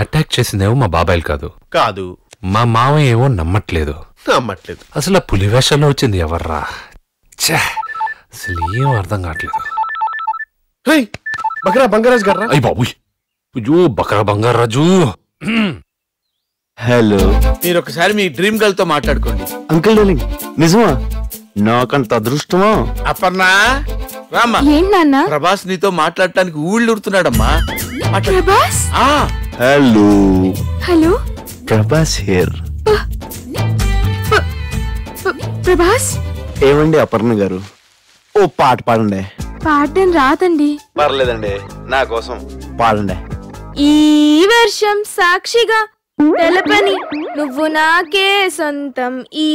attack చేసిందేమో మా బాబాయిలు కాదు కాదు మా మావయ్య ఏమో నమ్మట్లేదు అసలు పులి వేషంలో వచ్చింది ఎవర్రా అసలు ఏం అర్థం కావట్లేదు బకరా బంగారాజు గారు అయ్యి బాబు అయ్యో బకరా బంగారాజు హలో మీరు ఒకసారి మీ డ్రీమ్ గర్ల్ తో మాట్లాడుకోండి అంకుల్ డార్లింగ్ నిజమా నాకంత అదృష్టమా అపర్ణా రామ్మా ప్రభాస్ నీతో మాట్లాడటానికి ఊళ్ళు ఉడుతున్నాడమ్మా Prabhas hello hello Prabhas here Prabhas ఏమండి అపర్ణ గారు ఓ పాట పాడండి పాడడం రాదండి పర్లేదండి నా కోసం పాడండి ఈ వర్షం సాక్షిగా తెలపని నువ్వు నాకే సొంతం ఈ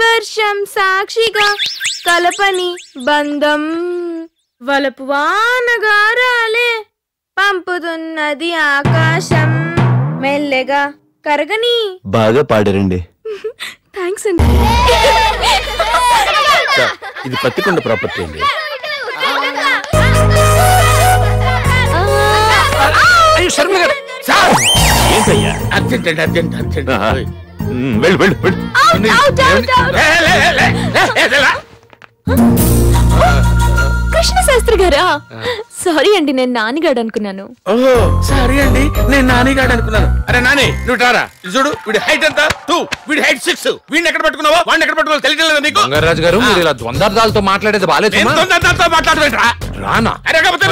వర్షం సాక్షిగా కలపని బంధం వలపు వానగారాలే పంపుతున్నది ఆకాశం మెల్లగా కరగని బాగా పాడారండి థ్యాంక్స్ అండి ఇది పత్తికొండ ప్రాపర్టీ అండి ఏంటయ్యా అర్జెంట్ అండి అర్జెంట్ అర్జెంట్ వెళ్ళు వెళ్ళు వెళ్ళు కృష్ణ శాస్త్రి గారా సారీ అండి నేను నానిగాడు అనుకున్నాను ఓహో సారీ అండి నేను నానిగాడు అనుకున్నాను అరే నాని నువ్వు రారా చూడు వీడి హైట్ ఎంత 2 వీడి హైట్ 6 వీడిని ఎక్కడ పట్టుకున్నావా వాడిని ఎక్కడ పట్టుకోవాలి తెలియట్లేదా నీకు బంగారాజు గారు మీరు ఇలా ద్వంద్వార్థాలతో మాట్లాడేది బాలేదు ద్వంద్వార్థాలతో మాట్లాడవేంట్రా రానా అరే కాకపోతే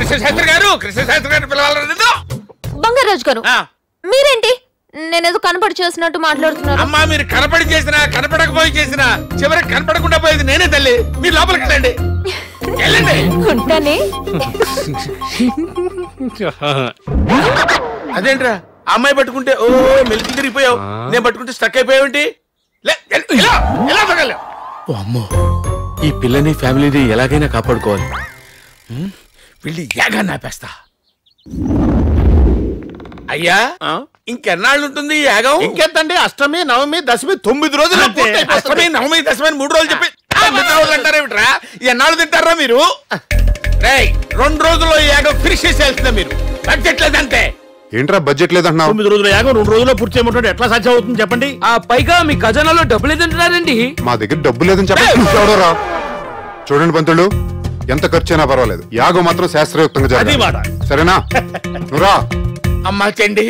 కృష్ణ శాస్త్రి గారు పిలవాలి బంగారాజు గారు మీరేంటి నేనేదో కనపడి చేసినట్టు మాట్లాడుతున్నారు అమ్మా మీరు కనపడి చేసినా కనపడకపోయి చేసినా చివరికి కనపడకుండా పోయేది నేనే తల్లి మీరు లోపలికి వెళ్ళండి వెళ్ళండి ఉంటానే అదేంట్రా అమ్మాయి పట్టుకుంటే ఓ మెలికి తిరిగిపోయావు నేను పట్టుకుంటే స్టక్ అయిపోయావేంటి అమ్మో ఈ పిల్లని ఫ్యామిలీని ఎలాగైనా కాపాడుకోవాలి వీళ్ళు యాగా నాపేస్తా అయ్యా ఇంకెన్నాళ్ళు ఉంటుంది యాగం ఇంకెంతండి అష్టమి నవమి దశమి 9 రోజులు అష్టమి నవమి దశమి 3 రోజులు చెప్పి 9 రోజులు అంటారేమిట్రా ఎన్నాళ్ళు తింటారా మీరు 2 రోజుల్లో యాగం ఫినిష్ చేసేయాల్సిందే మీరు బడ్జెట్ లేదంటే ఏంట్రా బడ్జెట్ లేదంటున్నావు 9 రోజుల యాగం 2 రోజుల్లో పూర్తి చేయమంటే ఎట్లా సాధ్యం అవుతుంది చెప్పండి పైగా మీ ఖజానాలో డబ్బులు లేదంటున్నారండి మా దగ్గర డబ్బు లేదని చెప్పండి చూడండి పంతులు ఎంత ఖర్చు అయినా పర్వాలేదు యాగం మాత్రం శాస్త్రయుక్తంగా జరగాలి సరేనా నువ్వురా అమ్మా చెండి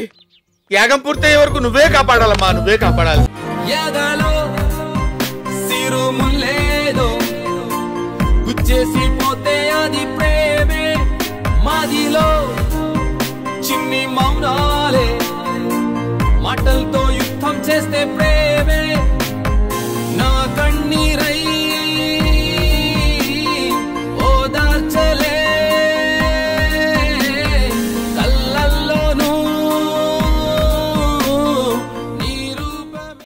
యాగం పూర్తయ్యే వరకు నువ్వే కాపాడాలమ్మా నువ్వే కాపాడాలి చిన్ని మౌనాలే మాటలతో యుద్ధం చేస్తే